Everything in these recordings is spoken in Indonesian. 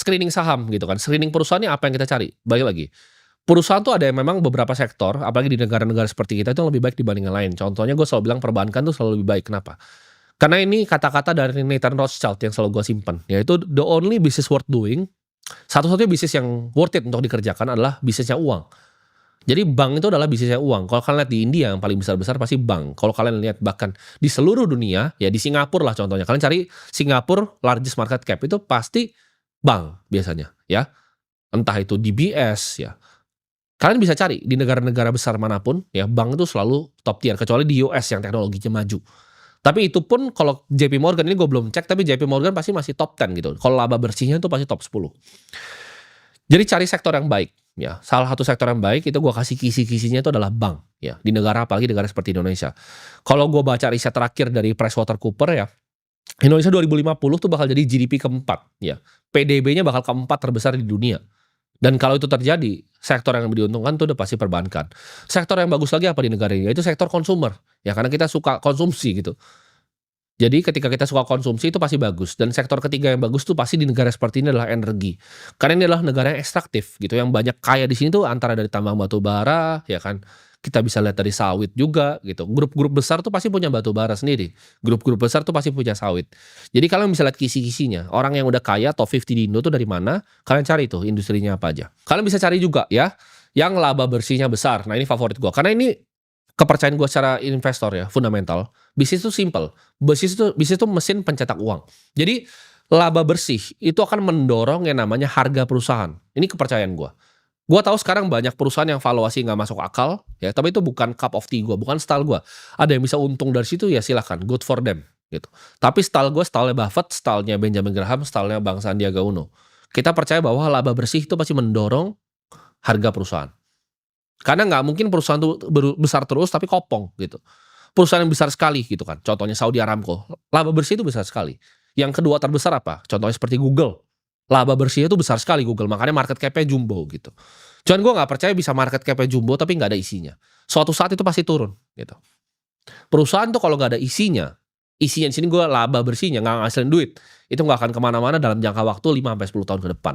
screening saham gitu kan, screening perusahaan ini apa yang kita cari? Balik lagi, perusahaan tuh ada yang memang beberapa sektor, apalagi di negara-negara seperti kita itu yang lebih baik dibanding yang lain. Contohnya gue selalu bilang perbankan tuh selalu lebih baik, kenapa? Karena ini kata-kata dari Nathan Rothschild yang selalu gue simpan, yaitu the only business worth doing, satu-satunya bisnis yang worth it untuk dikerjakan adalah bisnisnya uang. Jadi bank itu adalah bisnisnya uang. Kalau kalian lihat di India yang paling besar-besar pasti bank. Kalau kalian lihat bahkan di seluruh dunia, ya di Singapura lah contohnya. Kalian cari Singapura largest market cap itu pasti bank biasanya, ya. Entah itu DBS, ya. Kalian bisa cari di negara-negara besar manapun, ya bank itu selalu top tier. Kecuali di US yang teknologinya maju. Tapi itu pun kalau JP Morgan, ini gue belum cek, tapi JP Morgan pasti masih top 10 gitu. Kalau laba bersihnya itu pasti top 10. Jadi cari sektor yang baik, ya. Salah satu sektor yang baik itu gue kasih kisi-kisinya itu adalah bank, ya. Di negara apalagi negara seperti Indonesia. Kalau gue baca riset terakhir dari PricewaterhouseCoopers, ya, Indonesia 2050 tuh bakal jadi GDP keempat, ya. PDB-nya bakal keempat terbesar di dunia. Dan kalau itu terjadi, sektor yang diuntungkan tuh udah pasti perbankan. Sektor yang bagus lagi apa di negara ini? Itu sektor consumer, ya, karena kita suka konsumsi gitu. Jadi ketika kita suka konsumsi itu pasti bagus. Dan sektor ketiga yang bagus tuh pasti di negara seperti ini adalah energi. Karena ini adalah negara yang ekstraktif gitu. Yang banyak kaya di sini tuh antara dari tambang batu bara, ya kan. Kita bisa lihat dari sawit juga gitu. Grup-grup besar tuh pasti punya batu bara sendiri. Grup-grup besar tuh pasti punya sawit. Jadi kalian bisa lihat kisi-kisinya. Orang yang udah kaya top 50 di Indo tuh dari mana? Kalian cari tuh industrinya apa aja. Kalian bisa cari juga ya yang laba bersihnya besar. Nah ini favorit gue. Karena ini kepercayaan gue secara investor ya, fundamental. Bisnis itu simple. Bisnis itu mesin pencetak uang. Jadi laba bersih itu akan mendorong yang namanya harga perusahaan. Ini kepercayaan gue. Gue tahu sekarang banyak perusahaan yang valuasi nggak masuk akal, ya. Tapi itu bukan cup of tea gue, bukan style gue. Ada yang bisa untung dari situ ya silahkan, good for them, gitu. Tapi style gue, stylenya Buffett, stylenya Benjamin Graham, stylenya Bang Sandiaga Uno. Kita percaya bahwa laba bersih itu pasti mendorong harga perusahaan. Karena nggak mungkin perusahaan itu besar terus tapi kopong gitu. Perusahaan yang besar sekali gitu kan. Contohnya Saudi Aramco. Laba bersih itu besar sekali. Yang kedua terbesar apa? Contohnya seperti Google. Laba bersihnya itu besar sekali Google. Makanya market cap-nya jumbo gitu. Cuman gue nggak percaya bisa market cap-nya jumbo tapi nggak ada isinya. Suatu saat itu pasti turun gitu. Perusahaan tuh kalau nggak ada isinya di sini gue laba bersihnya nggak ngasilin duit. Itu nggak akan kemana-mana dalam jangka waktu 5-10 tahun ke depan.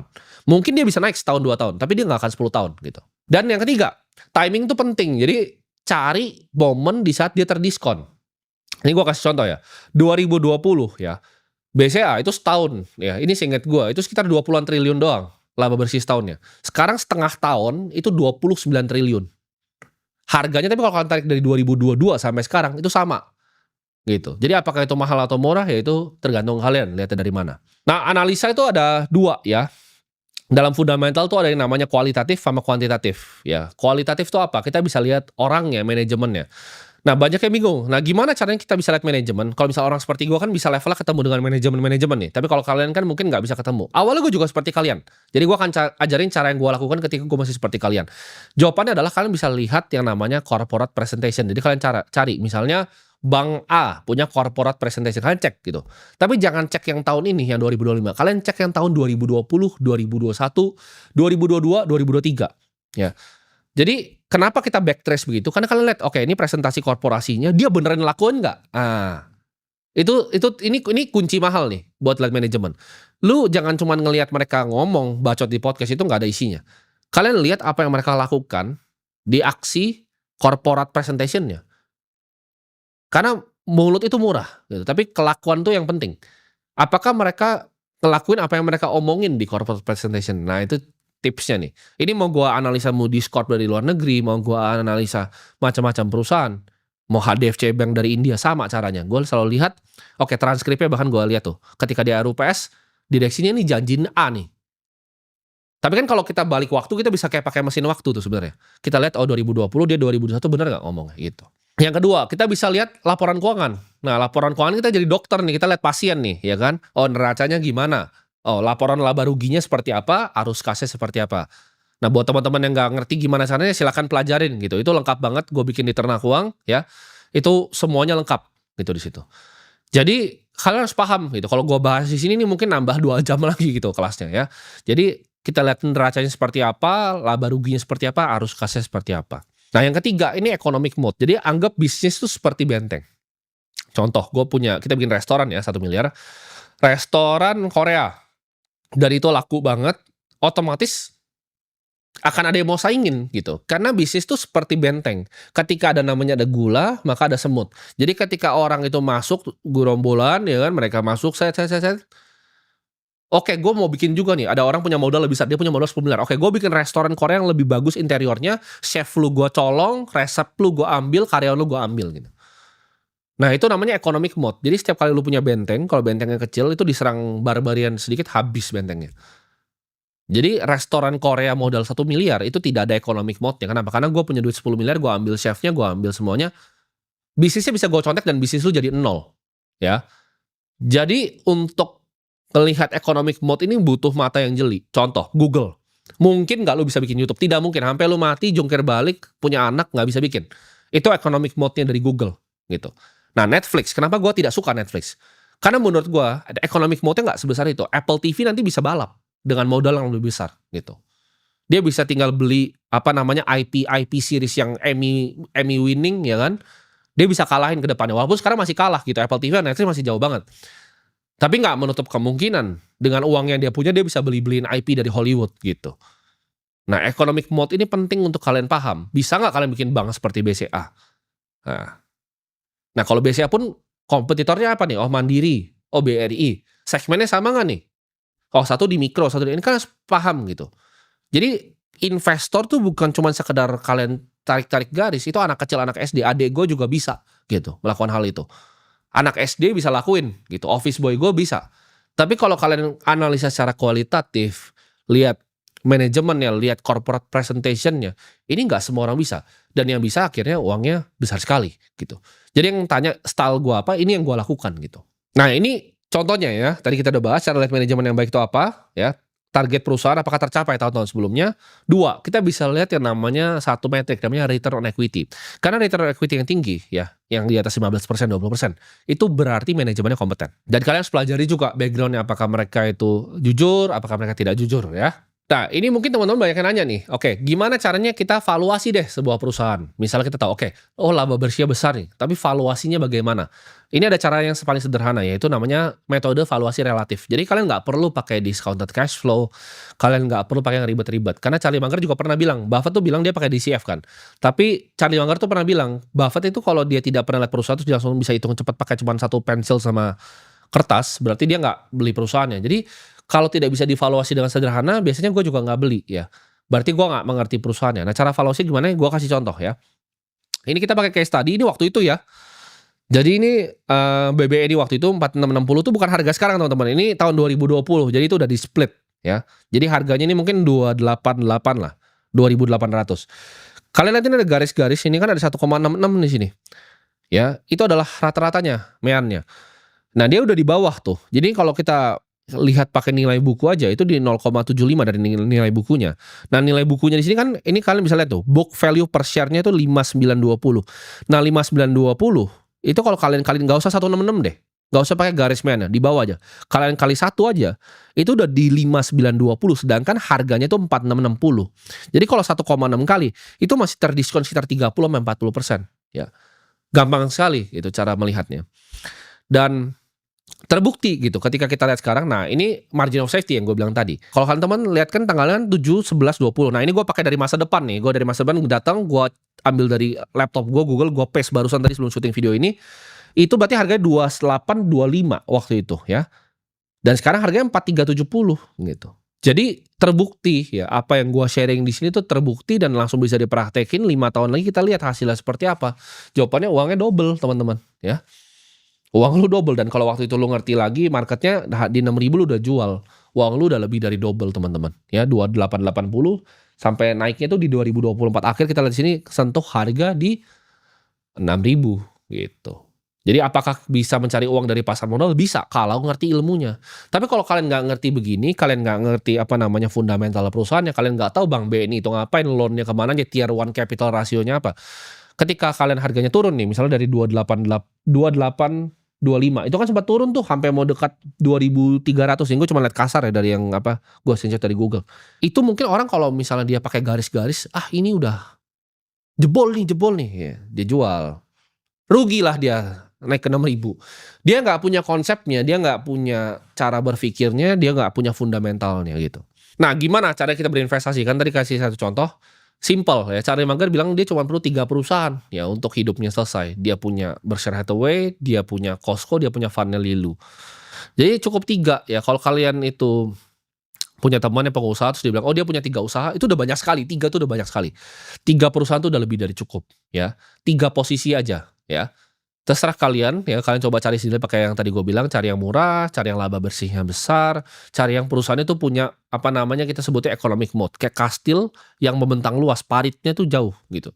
Mungkin dia bisa naik setahun 2 tahun. Tapi dia nggak akan 10 tahun gitu. Dan yang ketiga, timing itu penting. Jadi cari momen di saat dia terdiskon. Ini gue kasih contoh ya. 2020 ya. BCA itu setahun ya. Ini seingat gue itu sekitar 20-an triliun doang laba bersih setahunnya. Sekarang setengah tahun itu 29 triliun. Harganya tapi kalau kalian tarik dari 2022 sampai sekarang itu sama. Gitu. Jadi apakah itu mahal atau murah ya itu tergantung kalian lihatnya dari mana. Nah, analisa itu ada 2 ya. Dalam fundamental tuh ada yang namanya kualitatif sama kuantitatif ya. Kualitatif tuh apa? Kita bisa lihat orangnya, manajemennya. Nah, banyak yang bingung. Nah, gimana caranya kita bisa lihat manajemen? Kalau misal orang seperti gue kan bisa levelnya ketemu dengan manajemen nih. Tapi kalau kalian kan mungkin nggak bisa ketemu. Awalnya gue juga seperti kalian. Jadi gue akan ajarin cara yang gue lakukan ketika gue masih seperti kalian. Jawabannya adalah kalian bisa lihat yang namanya corporate presentation. Jadi kalian cari misalnya Bank A punya corporate presentation, kalian cek gitu. Tapi jangan cek yang tahun ini, yang 2025. Kalian cek yang tahun 2020, 2021, 2022, 2023. Ya. Jadi kenapa kita backtrace begitu? Karena kalian lihat, oke, ini presentasi korporasinya, dia beneran lakuin nggak? Ini kunci mahal nih buat lihat manajemen. Lu jangan cuma ngelihat mereka ngomong, bacot di podcast itu nggak ada isinya. Kalian lihat apa yang mereka lakukan di aksi corporate presentationnya. Karena mulut itu murah, gitu. Tapi kelakuan tuh yang penting. Apakah mereka ngelakuin apa yang mereka omongin di corporate presentation? Nah itu tipsnya nih. Ini mau gue analisa Moody's Corp dari luar negeri, mau gue analisa macam-macam perusahaan, mau HDFC Bank dari India, sama caranya. Gue selalu lihat, oke transkripnya bahkan gue lihat tuh. Ketika di RUPS, direksinya ini janjiin A nih. Tapi kan kalau kita balik waktu, kita bisa kayak pakai mesin waktu tuh sebenarnya. Kita lihat, 2020, dia 2021 bener gak ngomongnya gitu. Yang kedua, kita bisa lihat laporan keuangan. Nah, laporan keuangan kita jadi dokter nih, kita lihat pasien nih, ya kan? Oh, neracanya gimana? Oh, laporan laba ruginya seperti apa? Arus kasnya seperti apa? Nah, buat teman-teman yang nggak ngerti gimana caranya, silakan pelajarin gitu. Itu lengkap banget, gue bikin di Ternak Uang, ya. Itu semuanya lengkap gitu di situ. Jadi kalian harus paham gitu. Kalau gue bahas di sini nih mungkin nambah 2 jam lagi gitu kelasnya ya. Jadi kita lihat neracanya seperti apa, laba ruginya seperti apa, arus kasnya seperti apa. Nah yang ketiga ini economic mode. Jadi anggap bisnis itu seperti benteng. Contoh, kita bikin restoran ya 1 miliar. Restoran Korea. dan itu laku banget, otomatis akan ada yang mau saingin gitu. Karena bisnis tuh seperti benteng, ketika ada namanya ada gula, maka ada semut. Jadi ketika orang itu masuk gerombolan ya kan, mereka masuk set, oke gue mau bikin juga nih, ada orang punya modal lebih besar, dia punya modal 10 miliar. Oke gue bikin restoran Korea yang lebih bagus interiornya, chef lu gue colong, resep lu gue ambil, karyawan lu gue ambil gitu. Nah itu namanya economic mode. Jadi setiap kali lu punya benteng, kalau bentengnya kecil itu diserang barbarian sedikit habis bentengnya. Jadi restoran Korea modal 1 miliar itu tidak ada economic mode-nya. Kenapa? Karena gue punya duit 10 miliar, gue ambil chefnya, gue ambil semuanya. Bisnisnya bisa gue contek dan bisnis lu jadi nol. Ya. Jadi untuk melihat economic mode ini butuh mata yang jeli. Contoh, Google. Mungkin nggak lu bisa bikin YouTube? Tidak mungkin. Sampai lu mati, jungkir balik, punya anak, nggak bisa bikin. Itu economic mode-nya dari Google. Gitu. Nah Netflix, kenapa gue tidak suka Netflix? Karena menurut gue, economic mode-nya nggak sebesar itu. Apple TV nanti bisa balap dengan modal yang lebih besar gitu. Dia bisa tinggal beli apa namanya IP series yang Emmy winning ya kan. Dia bisa kalahin ke depannya. Walaupun sekarang masih kalah gitu. Apple TV dan Netflix masih jauh banget. Tapi nggak menutup kemungkinan dengan uang yang dia punya dia bisa beliin IP dari Hollywood gitu. Nah, economic mode ini penting untuk kalian paham. Bisa nggak kalian bikin bank seperti BCA? Nah, kalau BCA pun kompetitornya apa nih? Oh, Mandiri, oh BRI. Segmennya sama nggak nih? Oh satu di mikro, satu di ini kan harus paham gitu. Jadi investor tuh bukan cuma sekedar kalian tarik-tarik garis, itu anak kecil, anak SD, adik gue juga bisa gitu melakukan hal itu. Anak SD bisa lakuin gitu, office boy gue bisa. Tapi kalau kalian analisa secara kualitatif, lihat manajemennya, lihat corporate presentationnya, ini nggak semua orang bisa. Dan yang bisa akhirnya uangnya besar sekali gitu. Jadi yang tanya style gue apa, ini yang gue lakukan gitu. Nah ini contohnya ya, tadi kita udah bahas cara lihat manajemen yang baik itu apa, ya. Target perusahaan apakah tercapai tahun-tahun sebelumnya. 2, kita bisa lihat yang namanya satu metrik, namanya return on equity. Karena return on equity yang tinggi, ya, yang di atas 15%, 20%, itu berarti manajemennya kompeten. Dan kalian harus pelajari juga backgroundnya, apakah mereka itu jujur, apakah mereka tidak jujur, ya. Nah, ini mungkin teman-teman banyak yang nanya nih, oke, gimana caranya kita valuasi deh sebuah perusahaan? Misalnya kita tahu, oke, oh laba bersihnya besar nih, tapi valuasinya bagaimana? Ini ada cara yang paling sederhana, yaitu namanya metode valuasi relatif. Jadi kalian nggak perlu pakai discounted cash flow, kalian nggak perlu pakai yang ribet-ribet. Karena Charlie Munger juga pernah bilang, Buffett tuh bilang dia pakai DCF kan. Tapi Charlie Munger tuh pernah bilang, Buffett itu kalau dia tidak pernah lihat perusahaan terus dia langsung bisa hitung cepat pakai cuma satu pensil sama kertas, berarti dia nggak beli perusahaannya. Jadi kalau tidak bisa divaluasi dengan sederhana, biasanya gue juga nggak beli ya. Berarti gue nggak mengerti perusahaannya. Nah cara valuasi gimana? Gue kasih contoh ya. Ini kita pakai case study, ini waktu itu ya. Jadi ini BBNI waktu itu 4660 tuh bukan harga sekarang teman-teman. Ini tahun 2020. Jadi itu udah di split ya. Jadi harganya ini mungkin 288 lah. 2.800. Kalian lihat ini ada garis-garis, ini kan ada 1,66 di sini. Ya, itu adalah rata-ratanya, meannya. Nah, dia udah di bawah tuh. Jadi kalau kita lihat pakai nilai buku aja itu di 0,75 dari nilai bukunya. Nah, nilai bukunya di sini kan ini kalian bisa lihat tuh, book value per share-nya itu 5920. Nah, 5920 itu kalau kalian nggak usah 166 deh. Nggak usah pakai garis merah, di bawah aja. Kalian kali 1 aja, itu udah di 5920, sedangkan harganya tuh 4660. Jadi kalau 1,6 kali, itu masih terdiskon sekitar 30-40%. Ya. Gampang sekali itu cara melihatnya. Dan terbukti gitu ketika kita lihat sekarang. Nah ini margin of safety yang gue bilang tadi. Kalau kalian teman lihat kan tanggalnya 7, 11, 20. Nah ini gue pakai dari masa depan nih. Gue dari masa depan datang, gue ambil dari laptop gue, Google, gue paste barusan tadi sebelum syuting video ini. Itu berarti harganya 2825 waktu itu ya. Dan sekarang harganya 4370 gitu. Jadi terbukti ya, apa yang gue sharing di sini tuh terbukti dan langsung bisa dipraktekin. 5 tahun lagi kita lihat hasilnya seperti apa. Jawabannya uangnya double teman-teman ya. Uang lu double, dan kalau waktu itu lu ngerti lagi marketnya di 6.000 lu udah jual. Uang lu udah lebih dari double teman-teman. Ya 2880 sampai naiknya tuh di 2024. Akhir kita lihat di sini sentuh harga di 6.000 gitu. Jadi apakah bisa mencari uang dari pasar modal? Bisa kalau ngerti ilmunya. Tapi kalau kalian nggak ngerti begini, kalian nggak ngerti apa namanya fundamental perusahaannya, kalian nggak tahu Bang BNI itu ngapain, loannya kemana aja, tier 1 capital rasionya apa. Ketika kalian harganya turun nih, misalnya dari 2825 itu kan sempat turun tuh sampai mau dekat 2.300. Ini gue cuma lihat kasar ya dari yang apa gue screenshot dari Google. Itu mungkin orang kalau misalnya dia pakai garis-garis, ini udah jebol nih ya, dia jual. Rugilah dia naik ke 6.000. Dia nggak punya konsepnya, dia nggak punya cara berpikirnya, dia nggak punya fundamentalnya gitu. Nah, gimana cara kita berinvestasi? Kan tadi kasih satu contoh, simple ya, Charlie Munger bilang dia cuma perlu 3 perusahaan ya untuk hidupnya selesai. Dia punya Berkshire Hathaway, dia punya Costco, dia punya Vanilla Lu. Jadi cukup 3 ya, kalau kalian itu punya teman yang pengusaha terus dia bilang, "Oh dia punya 3 usaha," itu udah banyak sekali, 3 tuh udah banyak sekali. 3 perusahaan tuh udah lebih dari cukup ya, 3 posisi aja ya. Terserah kalian ya, kalian coba cari sendiri pakai yang tadi gue bilang, cari yang murah, cari yang laba bersihnya besar, cari yang perusahaannya tuh punya, apa namanya, kita sebutnya economic moat, kayak kastil yang membentang luas, paritnya tuh jauh gitu.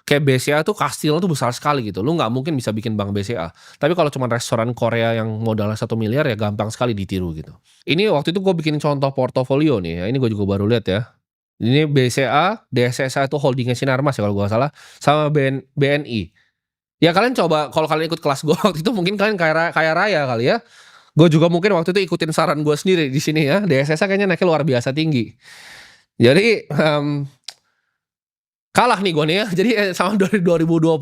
Kayak BCA tuh kastilnya tuh besar sekali gitu, lu nggak mungkin bisa bikin bank BCA. Tapi kalau cuma restoran Korea yang modalnya 1 miliar ya gampang sekali ditiru gitu. Ini waktu itu gue bikin contoh portofolio nih ya, ini gue juga baru lihat ya. Ini BCA, DSSA itu holdingnya Sinarmas ya kalau gue nggak salah, sama BNI. Ya kalian coba kalau kalian ikut kelas gue waktu itu mungkin kalian kaya raya kali ya. Gue juga mungkin waktu itu ikutin saran gue sendiri di sini ya, DSSA kayaknya naiknya luar biasa tinggi. Jadi, kalah nih gue nih ya, jadi sama dari 2020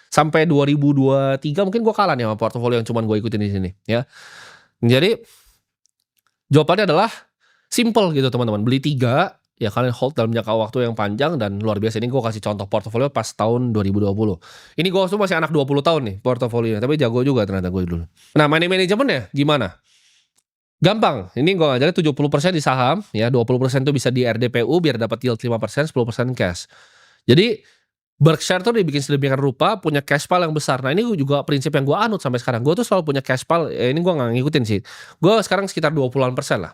sampai 2023 mungkin gue kalah nih sama portofolio yang cuman gue ikutin di sini ya. Jadi jawabannya adalah simple gitu teman-teman, beli 3 ya kalian hold dalam jangka waktu yang panjang dan luar biasa. Ini gue kasih contoh portofolio pas tahun 2020. Ini gue tuh masih anak 20 tahun nih portofolionya, tapi jago juga ternyata gue dulu. Nah, money manajemennya gimana? Gampang, ini gue ngajarin 70% di saham, ya 20% tuh bisa di RDPU biar dapat yield 5%, 10% cash. Jadi Berkshire tuh dibikin sedemikian rupa, punya cash pile yang besar. Nah ini juga prinsip yang gue anut sampai sekarang. Gue tuh selalu punya cash pile, ini gue nggak ngikutin sih. Gue sekarang sekitar 20% lah.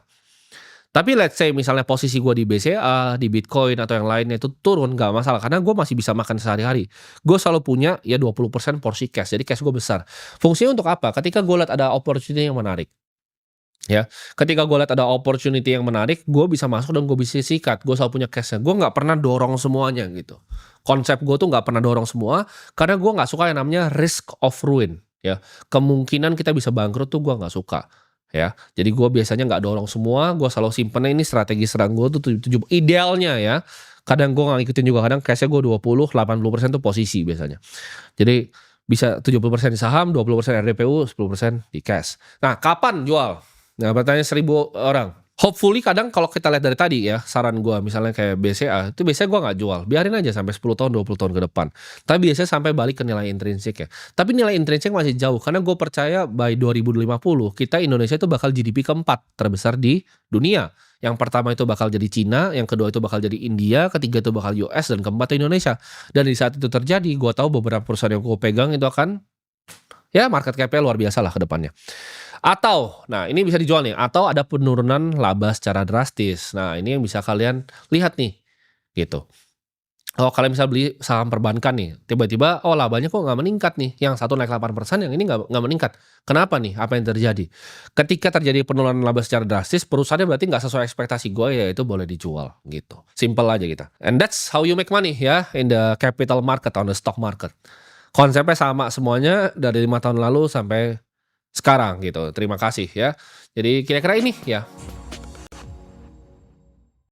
Tapi let's say misalnya posisi gue di BCA, di Bitcoin atau yang lainnya itu turun, nggak masalah. Karena gue masih bisa makan sehari-hari. Gue selalu punya ya 20% porsi cash, jadi cash gue besar. Fungsinya untuk apa? Ketika gue lihat ada opportunity yang menarik. Ya, ketika gue lihat ada opportunity yang menarik, gue bisa masuk dan gue bisa sikat. Gue selalu punya cashnya. Gue nggak pernah dorong semuanya gitu. Konsep gue tuh nggak pernah dorong semua, karena gue nggak suka yang namanya risk of ruin. Ya, kemungkinan kita bisa bangkrut tuh gue nggak suka. Ya, jadi gue biasanya nggak dorong semua. Gue selalu simpennya ini strategi serang gue tuh 7 idealnya ya. Kadang gue nggak ngikutin juga. Kadang cashnya gue 20, 80% tuh posisi biasanya. Jadi bisa 70% di saham, 20% RDPU, 10% di cash. Nah, kapan jual? Nah, pertanyaan 1.000 orang. Hopefully kadang kalau kita lihat dari tadi ya, saran gue misalnya kayak BCA, itu biasanya gue nggak jual. Biarin aja sampai 10 tahun, 20 tahun ke depan. Tapi biasanya sampai balik ke nilai intrinsik ya. Tapi nilai intrinsik masih jauh, karena gue percaya by 2050, kita Indonesia itu bakal GDP keempat terbesar di dunia. Yang pertama itu bakal jadi Cina, yang kedua itu bakal jadi India, ketiga itu bakal US, dan keempat itu Indonesia. Dan di saat itu terjadi, gue tahu beberapa perusahaan yang gue pegang itu akan, ya market cap-nya luar biasa lah ke depannya. Atau, nah ini bisa dijual nih, atau ada penurunan laba secara drastis. Nah ini yang bisa kalian lihat nih, gitu. Kalau kalian bisa beli saham perbankan nih, tiba-tiba, oh labanya kok nggak meningkat nih. Yang satu naik 8%, yang ini nggak meningkat. Kenapa nih? Apa yang terjadi? Ketika terjadi penurunan laba secara drastis, perusahaannya berarti nggak sesuai ekspektasi gue, ya itu boleh dijual, gitu. Simple aja kita. And that's how you make money ya, in the capital market, on the stock market. Konsepnya sama semuanya dari 5 tahun lalu sampai sekarang gitu. Terima kasih ya. Jadi kira-kira ini ya